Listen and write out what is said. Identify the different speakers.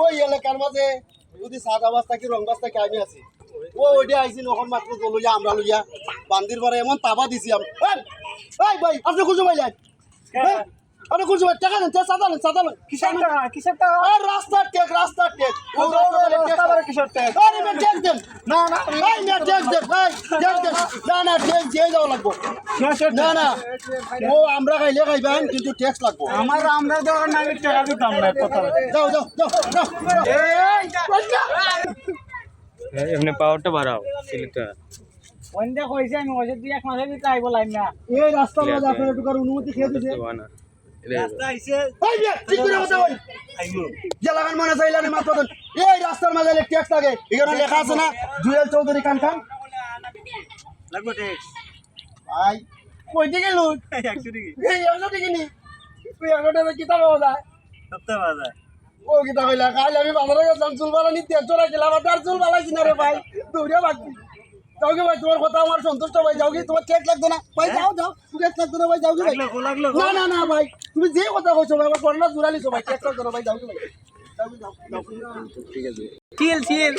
Speaker 1: ওই এলাকার মাঝে যদি সাদা বাস থাকি রং বাস থাকি আমি আছি ওইটা আইসি নখন মাত্র লইয়া আমরা লইয়া বান্দির পরে এমন তাবা দিছি ভাই আপনি খুঁজে পাইলেন আপনি খুঁজে পাই টাকা নেন সাদা নেন
Speaker 2: কিসের টাকা
Speaker 1: রাস্তার টেক
Speaker 2: কিসের টাকা
Speaker 1: আরে মে টেক দেন
Speaker 2: না না
Speaker 1: ভাই না টেক দেন ভাই টেক দেন না টেক দিয়ে যাওয়া লাগবো না ও আমরা খাইবেন কিন্তু ট্যাক্স লাগবো
Speaker 2: আমরা দোকান আমি টাকা দিতাম না কথা
Speaker 1: যাও
Speaker 3: এমনি পাওয়ারটা বাড়াও সিলেক্টর
Speaker 2: ওইটা কইছে আমি ওই যে এক মাসের ভিতরে আইব লাইন না
Speaker 1: এই রাস্তার মাঝে আপনার একটু অনুমতি খেয়ে দিছে
Speaker 3: বানা
Speaker 2: রাস্তা আইছে
Speaker 1: ভাই ঠিক করে কথা বল
Speaker 2: আইবো
Speaker 1: জেলাগান মনে চাইলেন মাত্র দেন এই রাস্তার মাঝে ট্যাক্স লাগে এখানে লেখা আছে না জুয়েল চৌধুরী খান
Speaker 2: লাগবে ট্যাক্স
Speaker 1: ভাই কইতে গেল
Speaker 2: 100 টাকা
Speaker 1: এই 100 টাকা নি তুই 100 টাকা কিতা পাওয়া যায়
Speaker 2: সপ্তাহ বাজার
Speaker 1: ও কিতা কইলা কাল আমি বাজারে গেলাম চুল বালা নিতে চলে গেলাম আর চুল বালাইছি না রে ভাই দৌড়ে বাকি যাও কি ভাই তোমার কথা আমার সন্তুষ্ট ভাই যাও কি তোমার ট্যাক্স লাগবে না ভাই যাও ট্যাক্স লাগবে না ভাই যাও কি ভাই
Speaker 2: লাগলো
Speaker 1: না ভাই তুমি যে কথা কইছো ভাই আমার করোনা জুড়ালিছো ভাই ট্যাক্স লাগবে না ভাই যাও কি ভাই যাও
Speaker 3: ঠিক আছে
Speaker 2: চিল